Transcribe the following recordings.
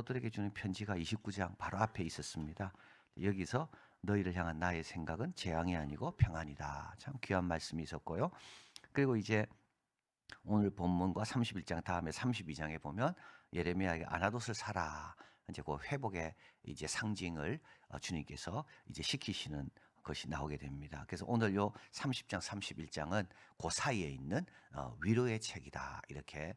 포로들에게 주는 편지가 29장 바로 앞에 있었습니다. 여기서 너희를 향한 나의 생각은 재앙이 아니고 평안이다. 참 귀한 말씀이 있었고요. 그리고 이제 오늘 본문과 31장 다음에 32장에 보면 예레미야에게 아나돗을 사라. 이제 그 회복의 이제 상징을 주님께서 이제 시키시는 것이 나오게 됩니다. 그래서 오늘 요 30장, 31장은 그 사이에 있는 위로의 책이다. 이렇게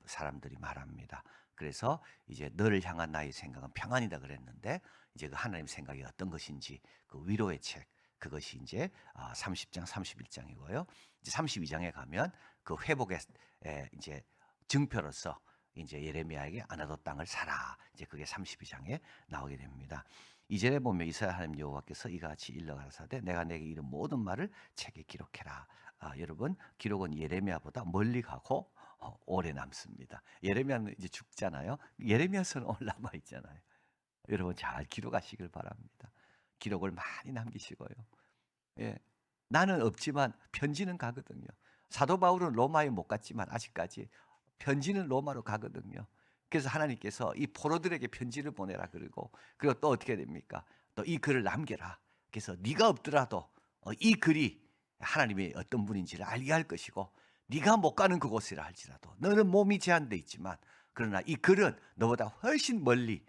사람들이 말합니다. 그래서 이제 너를 향한 나의 생각은 평안이다 그랬는데 이제 그 하나님 생각이 어떤 것인지 그 위로의 책 그것이 이제 30장, 31장이고요. 이제 32장에 가면 그 회복의 이제 증표로서 이제 예레미야에게 아나돗 땅을 사라. 이제 그게 32장에 나오게 됩니다. 이전에 보면 이스라엘 하나님 여호와께서 이와 같이 일러 가라사대 내가 내게 이른 모든 말을 책에 기록해라. 여러분 기록은 예레미야보다 멀리 가고 오래 남습니다. 예레미야는 이제 죽잖아요. 예레미야서는 오늘 남아 있잖아요. 여러분 잘 기록하시길 바랍니다. 기록을 많이 남기시고요. 예, 나는 없지만 편지는 가거든요. 사도 바울은 로마에 못 갔지만 아직까지 편지는 로마로 가거든요. 그래서 하나님께서 이 포로들에게 편지를 보내라 그러고 그리고 또 어떻게 됩니까? 또 이 글을 남겨라. 그래서 네가 없더라도 이 글이 하나님의 어떤 분인지를 알게 할 것이고 네가 못 가는 그곳이라 할지라도 너는 몸이 제한되어 있지만 그러나 이 글은 너보다 훨씬 멀리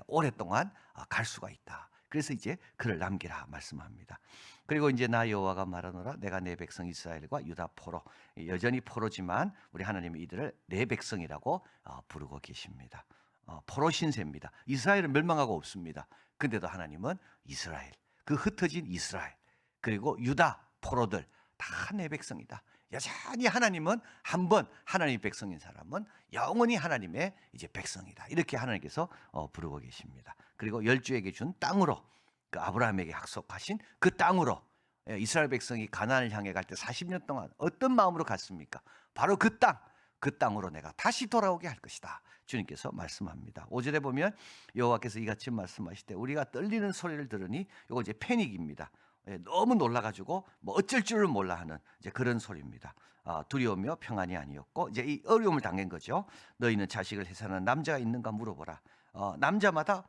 오랫동안 갈 수가 있다. 그래서 이제 글을 남기라 말씀합니다. 그리고 이제 나 여호와가 말하노라 내가 내 백성 이스라엘과 유다 포로 여전히 포로지만 우리 하나님이 이들을 내 백성이라고 부르고 계십니다. 포로 신세입니다. 이스라엘은 멸망하고 없습니다. 근데도 하나님은 이스라엘 그 흩어진 이스라엘 그리고 유다 포로들 다 내 백성이다. 여전히 하나님은 한번 하나님의 백성인 사람은 영원히 하나님의 이제 백성이다. 이렇게 하나님께서 부르고 계십니다. 그리고 열주에게 준 땅으로 그 아브라함에게 약속하신 그 땅으로 이스라엘 백성이 가나안을 향해 갈 때 40년 동안 어떤 마음으로 갔습니까? 바로 그 땅으로 내가 다시 돌아오게 할 것이다. 주님께서 말씀합니다. 5절에 보면 여호와께서 이같이 말씀하실 때 우리가 떨리는 소리를 들으니 이거 이제 패닉입니다. 너무 놀라가지고 뭐 어쩔 줄을 몰라 하는 이제 그런 소리입니다. 두려우며 평안이 아니었고 이제 이 어려움을 당한 거죠. 너희는 자식을 해산한 남자가 있는가 물어보라. 남자마다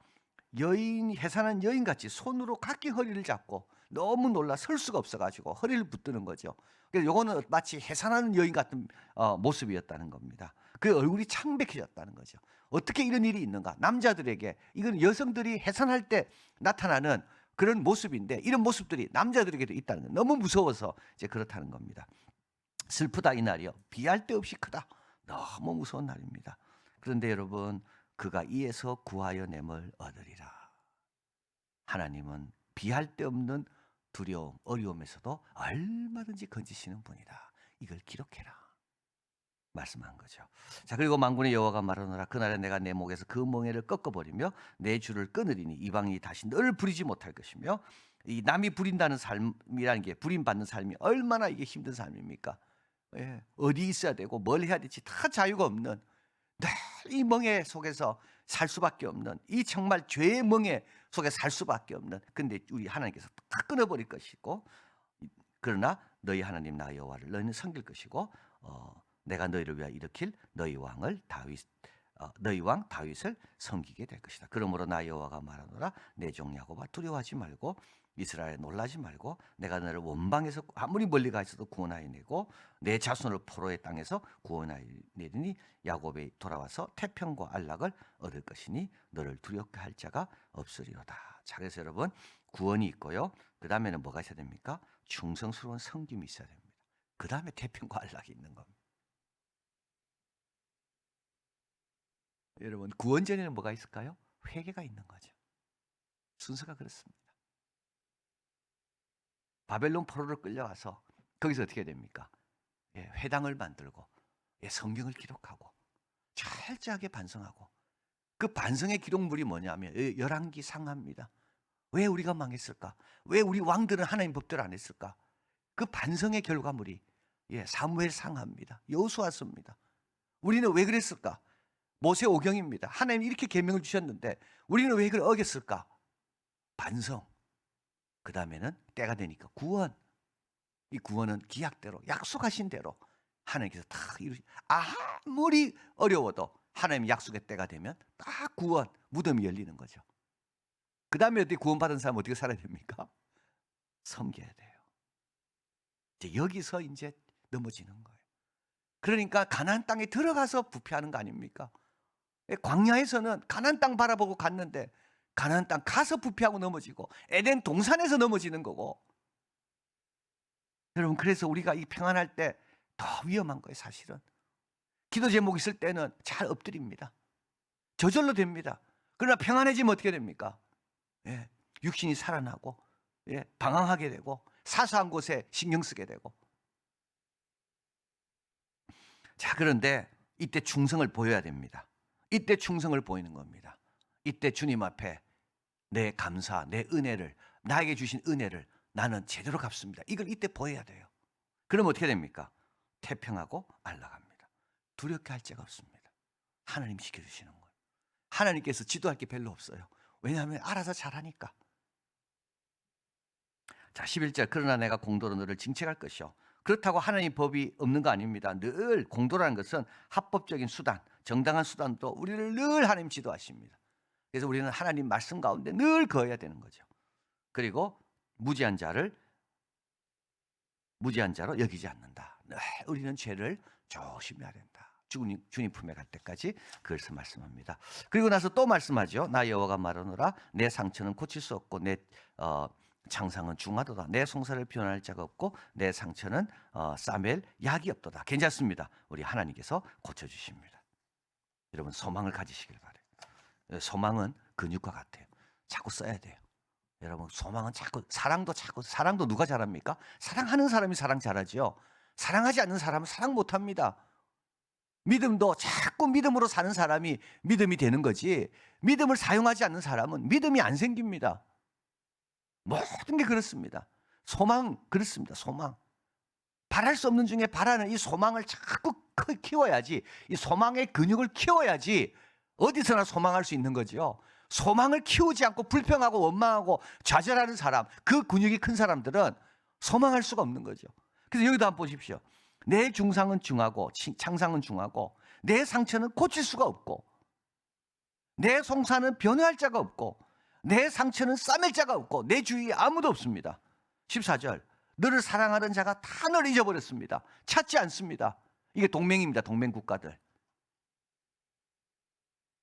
해산한 여인같이 손으로 각기 허리를 잡고 너무 놀라 설 수가 없어가지고 허리를 붙드는 거죠. 그래서 요거는 마치 해산하는 여인 같은 모습이었다는 겁니다. 그 얼굴이 창백해졌다는 거죠. 어떻게 이런 일이 있는가? 남자들에게 이건 여성들이 해산할 때 나타나는 그런 모습인데 이런 모습들이 남자들에게도 있다는 거예요. 너무 무서워서 이제 그렇다는 겁니다. 슬프다 이 날이요. 비할 데 없이 크다. 너무 무서운 날입니다. 그런데 여러분 그가 이에서 구하여 냄을 얻으리라. 하나님은 비할 데 없는 두려움, 어려움에서도 얼마든지 건지시는 분이다. 이걸 기록해라. 말씀한 거죠. 자, 그리고 만군의 여호와가 말하노라 그날에 내가 내 목에서 그 멍에를 꺾어버리며 내 줄을 끊으리니 이방인이 다시 너를 부리지 못할 것이며 이 남이 부린다는 삶이라는 게 부림받는 삶이 얼마나 이게 힘든 삶입니까? 어디 있어야 되고 뭘 해야 될지 다 자유가 없는 늘 이 멍에 속에서 살 수밖에 없는 이 정말 죄의 멍에 속에 살 수밖에 없는 근데 우리 하나님께서 다 끊어버릴 것이고 그러나 너희 하나님 나 여호와를 너희는 섬길 것이고 내가 너희를 위하여 일으킬 너희 왕 다윗을 섬기게 될 것이다. 그러므로 나 여호와가 말하노라 내 종 야곱아 두려워하지 말고 이스라엘에 놀라지 말고 내가 너를 원방에서 아무리 멀리 가 있어도 구원하여 내고 내 자손을 포로의 땅에서 구원하여 내리니 야곱에 돌아와서 태평과 안락을 얻을 것이니 너를 두렵게 할 자가 없으리로다. 자, 그래서 여러분 구원이 있고요. 그 다음에는 뭐가 있어야 됩니까? 충성스러운 섬김이 있어야 됩니다. 그 다음에 태평과 안락이 있는 겁니다. 여러분 구원 전에는 뭐가 있을까요? 회개가 있는 거죠. 순서가 그렇습니다. 바벨론 포로로 끌려와서 거기서 어떻게 됩니까? 회당을 만들고 성경을 기록하고 철저하게 반성하고 그 반성의 기록물이 뭐냐면 열왕기 상하입니다. 왜 우리가 망했을까? 왜 우리 왕들은 하나님 법대로 안 했을까? 그 반성의 결과물이 사무엘 상하입니다. 여호수아서입니다. 우리는 왜 그랬을까? 모세오경입니다. 하나님이 이렇게 계명을 주셨는데 우리는 왜 그걸 어겼을까? 반성. 그 다음에는 때가 되니까 구원. 이 구원은 기약대로 약속하신 대로 하나님께서 다 이루시. 아무리 어려워도 하나님 약속의 때가 되면 딱 구원, 무덤이 열리는 거죠. 그 다음에 어떻게 구원받은 사람 어떻게 살아야 됩니까? 섬겨야 돼요. 이제 여기서 이제 넘어지는 거예요. 그러니까 가나안 땅에 들어가서 부패하는 거 아닙니까? 광야에서는 가나안 땅 바라보고 갔는데 가나안 땅 가서 부패하고 넘어지고 에덴 동산에서 넘어지는 거고. 여러분, 그래서 우리가 이 평안할 때 더 위험한 거예요, 사실은. 기도 제목 있을 때는 잘 엎드립니다. 저절로 됩니다. 그러나 평안해지면 어떻게 됩니까? 예, 육신이 살아나고, 예, 방황하게 되고, 사소한 곳에 신경 쓰게 되고. 자, 그런데 이때 충성을 보여야 됩니다. 이때 충성을 보이는 겁니다. 이때 주님 앞에 내 감사, 내 은혜를, 나에게 주신 은혜를 나는 제대로 갚습니다. 이걸 이때 보여야 돼요. 그럼 어떻게 됩니까? 태평하고 안락합니다. 두렵게 할 죄가 없습니다. 하나님 지켜주시는 거예요. 하나님께서 지도할 게 별로 없어요. 왜냐하면 알아서 잘하니까. 자, 11절. 그러나 내가 공도로 너를 징책할 것이요. 그렇다고 하나님 법이 없는 거 아닙니다. 늘 공도라는 것은 합법적인 수단, 정당한 수단도 우리를 늘 하나님 지도하십니다. 그래서 우리는 하나님 말씀 가운데 늘 거해야 되는 거죠. 그리고 무지한 자로 여기지 않는다. 늘 우리는 죄를 조심해야 된다. 주님 품에 갈 때까지 그것을 말씀합니다. 그리고 나서 또 말씀하죠. 나 여호와가 말하노라. 내 상처는 고칠 수 없고 내 창상은 중하도다. 내 송사를 표현할 자가 없고 내 상처는 싸맬 약이 없도다. 괜찮습니다. 우리 하나님께서 고쳐주십니다. 여러분, 소망을 가지시길 바래요. 소망은 근육과 같아요. 자꾸 써야 돼요. 여러분, 소망은 사랑도 누가 잘합니까? 사랑하는 사람이 사랑 잘하지요. 사랑하지 않는 사람은 사랑 못합니다. 믿음도 자꾸 믿음으로 사는 사람이 믿음이 되는 거지, 믿음을 사용하지 않는 사람은 믿음이 안 생깁니다. 모든 게 그렇습니다. 소망 그렇습니다. 소망. 바랄 수 없는 중에 바라는 이 소망을 자꾸 키워야지, 이 소망의 근육을 키워야지 어디서나 소망할 수 있는 거죠. 소망을 키우지 않고 불평하고 원망하고 좌절하는 사람, 그 근육이 큰 사람들은 소망할 수가 없는 거죠. 그래서 여기도 한번 보십시오. 내 중상은 중하고 창상은 중하고 내 상처는 고칠 수가 없고 내 송사는 변호할 자가 없고 내 상처는 싸맬 자가 없고 내 주위에 아무도 없습니다. 14절. 너를 사랑하는 자가 다 너를 잊어버렸습니다. 찾지 않습니다. 이게 동맹입니다. 동맹 국가들.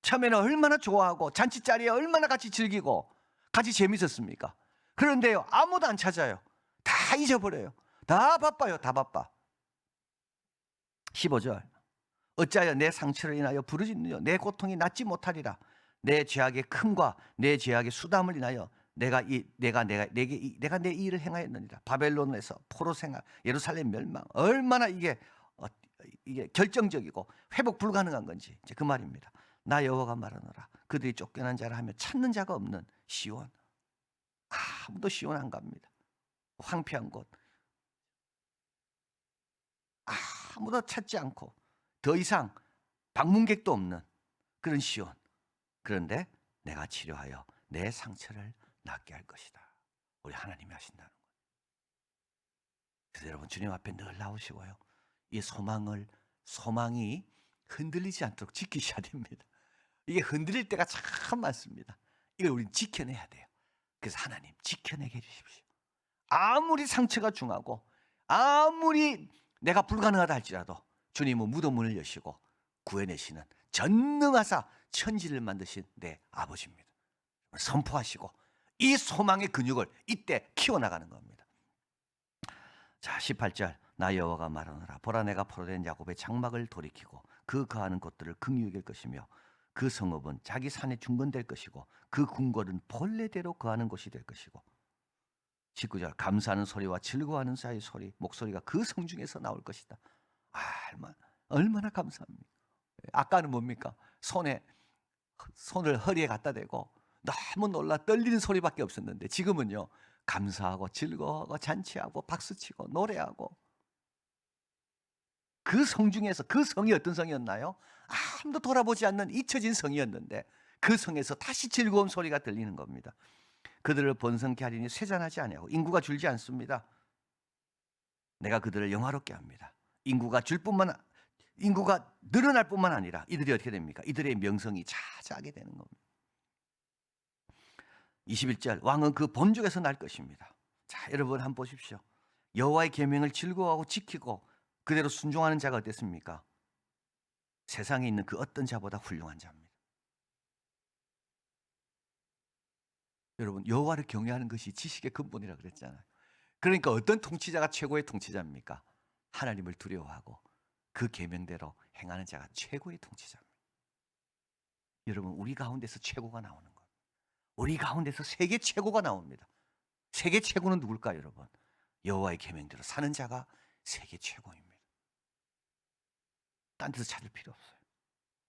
처음에는 얼마나 좋아하고 잔치자리에 얼마나 같이 즐기고 같이 재밌었습니까? 그런데요, 아무도 안 찾아요. 다 잊어버려요. 다 바빠요. 다 바빠. 15절. 어찌하여 내 상처를 인하여 부르짖느냐? 내 고통이 낫지 못하리라. 내 죄악의 큼과 내 죄악의 수담을 인하여 내가 내 일을 행하였느니라. 바벨론에서 포로 생활, 예루살렘 멸망, 얼마나 이게 결정적이고 회복 불가능한 건지 이제 그 말입니다. 나 여호와가 말하노라. 그들이 쫓겨난 자라 하며 찾는 자가 없는 시온. 아무도 시온 안 갑니다. 황폐한 곳. 아무도 찾지 않고 더 이상 방문객도 없는 그런 시온. 그런데 내가 치료하여 내 상처를 낫게 할 것이다. 우리 하나님이 하신다는 거예요. 그래서 여러분, 주님 앞에 늘 나오시고요, 이 소망이 흔들리지 않도록 지키셔야 됩니다. 이게 흔들릴 때가 참 많습니다. 이걸 우리는 지켜내야 돼요. 그래서 하나님 지켜내게 해주십시오. 아무리 상처가 중하고 아무리 내가 불가능하다 할지라도 주님은 무덤문을 여시고 구해내시는 전능하사 천지를 만드신 내 아버지입니다. 선포하시고 이 소망의 근육을 이때 키워나가는 겁니다. 자, 18절. 나 여호와가 말하노라. 보라, 내가 포로된 야곱의 장막을 돌이키고 그 거하는 곳들을 긍휼히 여길 것이며 그 성읍은 자기 산에 중건될 것이고 그 궁궐은 본래대로 거하는 곳이 될 것이고. 19절. 감사하는 소리와 즐거워하는 자의 목소리가 그 성중에서 나올 것이다. 얼마나 감사합니까? 아까는 뭡니까? 손을 허리에 갖다 대고 너무 놀라 떨리는 소리밖에 없었는데 지금은요, 감사하고 즐거워하고 잔치하고 박수치고 노래하고. 그 성중에서, 그 성이 어떤 성이었나요? 아무도 돌아보지 않는 잊혀진 성이었는데 그 성에서 다시 즐거운 소리가 들리는 겁니다. 그들을 번성케 하리니 쇠잔하지 아니하고 인구가 줄지 않습니다. 내가 그들을 영화롭게 합니다. 인구가 줄 뿐만 인구가 늘어날 뿐만 아니라 이들이 어떻게 됩니까? 이들의 명성이 자자하게 되는 겁니다. 21절 왕은 그 본죽에서 날 것입니다. 자, 여러분 한번 보십시오. 여호와의 계명을 즐거워하고 지키고 그대로 순종하는 자가 어땠습니까? 세상에 있는 그 어떤 자보다 훌륭한 자입니다. 여러분 여호와를 경외하는 것이 지식의 근본이라 그랬잖아요. 그러니까 어떤 통치자가 최고의 통치자입니까? 하나님을 두려워하고 그 계명대로 행하는 자가 최고의 통치자입니다. 여러분 우리 가운데서 최고가 나오는 거예요. 우리 가운데서 세계 최고가 나옵니다. 세계 최고는 누굴까요, 여러분? 여호와의 계명대로 사는 자가 세계 최고입니다. 딴 데서 찾을 필요 없어요.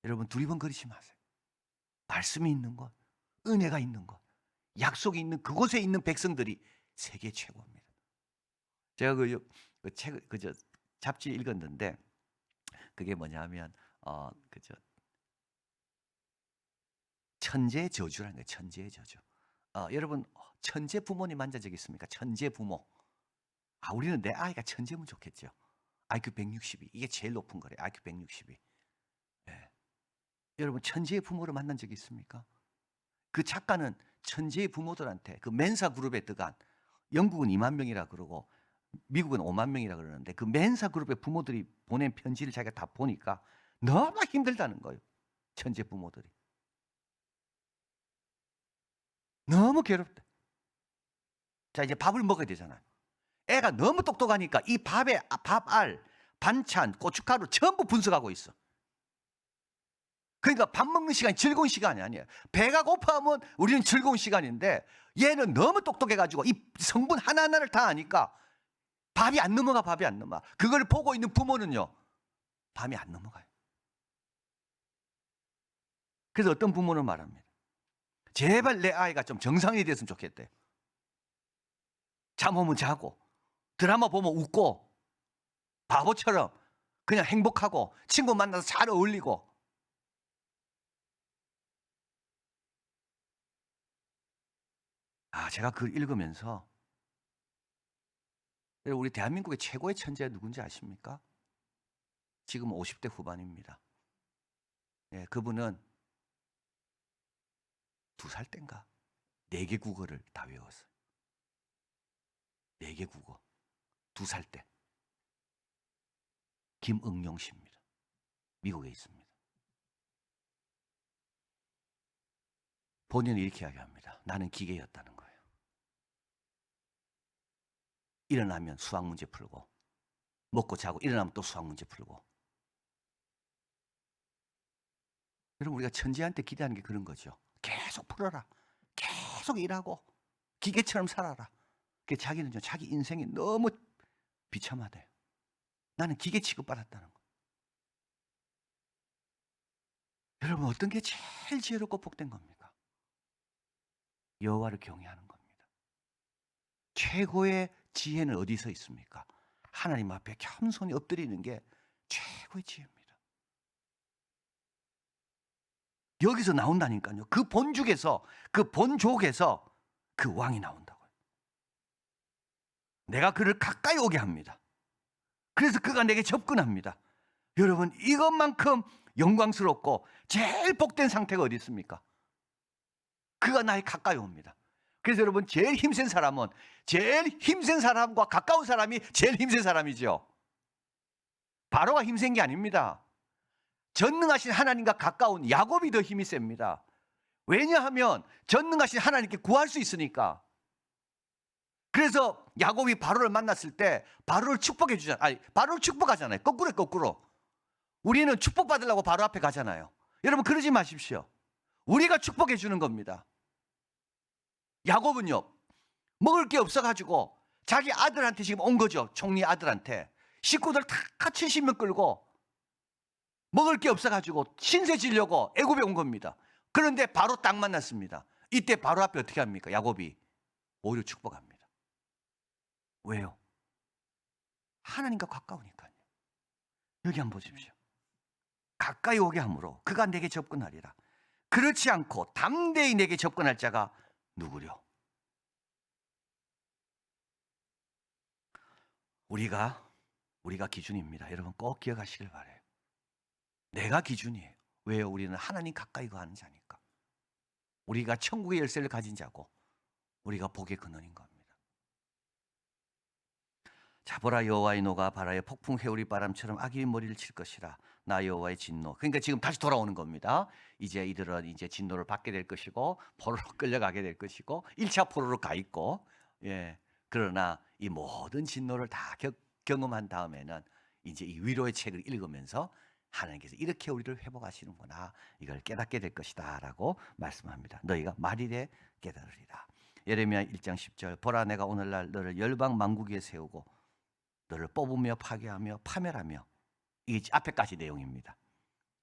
여러분 두리번거리지 마세요. 말씀이 있는 것, 은혜가 있는 것, 약속이 있는 그곳에 있는 백성들이 세계 최고입니다. 제가 잡지 읽었는데 그게 뭐냐면 천재의 저주라는 거예요. 천재의 저주. 여러분 천재 부모님 만난 적 있습니까? 천재 부모. 우리는 내 아이가 천재면 좋겠죠. IQ 162 이게 제일 높은 거래요. IQ 162. 예. 여러분 천재의 부모를 만난 적이 있습니까? 그 작가는 천재의 부모들한테 그 멘사 그룹에 들어간 영국은 2만 명이라 그러고 미국은 5만 명이라 그러는데 그 멘사 그룹의 부모들이 보낸 편지를 자기가 다 보니까 너무 힘들다는 거예요. 천재 부모들이. 너무 괴롭다. 자 이제 밥을 먹어야 되잖아요. 애가 너무 똑똑하니까 이 밥에 밥알, 반찬, 고춧가루 전부 분석하고 있어. 그러니까 밥 먹는 시간이 즐거운 시간이 아니에요. 배가 고파하면 우리는 즐거운 시간인데 얘는 너무 똑똑해가지고 이 성분 하나하나를 다 아니까 밥이 안 넘어가. 그걸 보고 있는 부모는요. 밤이 안 넘어가요. 그래서 어떤 부모는 말합니다. 제발 내 아이가 좀 정상이 됐으면 좋겠대. 잠 오면 자고 드라마 보면 웃고 바보처럼 그냥 행복하고 친구 만나서 잘 어울리고. 제가 그걸 읽으면서 우리 대한민국의 최고의 천재가 누군지 아십니까? 지금 50대 후반입니다. 예, 그분은 2살 땐가 4개 국어를 다 외웠어요. 4개 국어. 2살 때. 김응용 씨입니다. 미국에 있습니다. 본인은 이렇게 이야기합니다. 나는 기계였다는 거예요. 일어나면 수학 문제 풀고 먹고 자고 일어나면 또 수학 문제 풀고. 여러분 우리가 천재한테 기대하는 게 그런 거죠. 계속 풀어라. 계속 일하고 기계처럼 살아라. 자기는 자기 인생이 너무 비참하대요. 나는 기계 취급받았다는 거. 여러분 어떤 게 제일 지혜롭고 복된 겁니까? 여호와를 경외하는 겁니다. 최고의 지혜는 어디서 있습니까? 하나님 앞에 겸손히 엎드리는 게 최고의 지혜입니다. 여기서 나온다니까요. 그 본죽에서 그 본족에서 그 왕이 나온다고요. 내가 그를 가까이 오게 합니다. 그래서 그가 내게 접근합니다. 여러분 이것만큼 영광스럽고 제일 복된 상태가 어디 있습니까? 그가 나에 가까이 옵니다. 그래서 여러분 제일 힘센 사람은 제일 힘센 사람과 가까운 사람이 제일 힘센 사람이죠. 바로가 힘센 게 아닙니다. 전능하신 하나님과 가까운 야곱이 더 힘이 셉니다. 왜냐하면 전능하신 하나님께 구할 수 있으니까. 그래서 야곱이 바로를 만났을 때 바로를 축복해 주잖아요. 바로를 축복하잖아요. 거꾸로. 우리는 축복받으려고 바로 앞에 가잖아요. 여러분 그러지 마십시오. 우리가 축복해 주는 겁니다. 야곱은요. 먹을 게 없어가지고 자기 아들한테 지금 온 거죠. 총리 아들한테. 식구들 다 70명 끌고 먹을 게 없어가지고 신세 지려고 애굽에 온 겁니다. 그런데 바로 딱 만났습니다. 이때 바로 앞에 어떻게 합니까? 야곱이 오히려 축복합니다. 왜요? 하나님과 가까우니까요. 여기 한번 보십시오. 가까이 오게 함으로 그가 내게 접근하리라. 그렇지 않고 담대히 내게 접근할 자가 누구려? 우리가 기준입니다. 여러분 꼭 기억하시길 바라요. 내가 기준이에요. 왜요? 우리는 하나님 가까이 거하는 자니까. 우리가 천국의 열쇠를 가진 자고 우리가 복의 근원인 겁니다. 자 보라 여호와의 노가 바다의 폭풍 회오리 바람처럼 악의 머리를 칠 것이라. 나 여호와의 진노. 그러니까 지금 다시 돌아오는 겁니다. 이제 이들은 이제 진노를 받게 될 것이고 포로로 끌려가게 될 것이고 1차 포로로 가 있고 예. 그러나 이 모든 진노를 다 경험한 다음에는 이제 이 위로의 책을 읽으면서 하나님께서 이렇게 우리를 회복하시는구나. 이걸 깨닫게 될 것이다라고 말씀합니다. 너희가 말일에 깨달으리라. 예레미야 1장 10절 보라 내가 오늘날 너를 열방 만국 위에 세우고 너를 뽑으며 파괴하며 파멸하며 이게 앞에까지 내용입니다.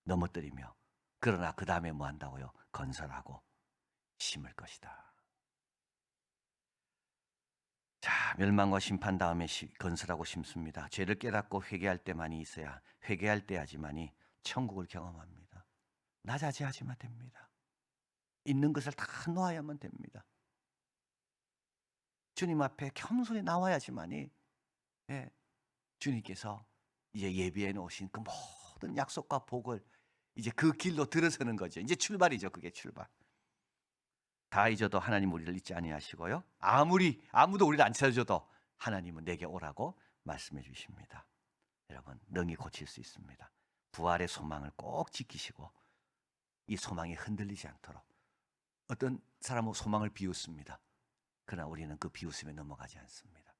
넘어뜨리며 그러나 그 다음에 뭐 한다고요? 건설하고 심을 것이다. 자, 멸망과 심판 다음에 건설하고 심습니다. 죄를 깨닫고 회개할 때만이 있어야 회개할 때야지만이 천국을 경험합니다. 나자제하지만 됩니다. 있는 것을 다 놓아야만 됩니다. 주님 앞에 겸손히 나와야지만이 예, 주님께서 이제 예비해 놓으신 그 모든 약속과 복을 이제 그 길로 들어서는 거죠. 이제 출발이죠. 그게 출발. 다 잊어도 하나님 우리를 잊지 아니하시고요. 아무도 우리를 안 찾아줘도 하나님은 내게 오라고 말씀해 주십니다. 여러분 능히 고칠 수 있습니다. 부활의 소망을 꼭 지키시고 이 소망이 흔들리지 않도록. 어떤 사람은 소망을 비웃습니다. 그러나 우리는 그 비웃음에 넘어가지 않습니다.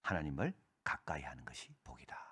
하나님을 가까이 하는 것이 복이다.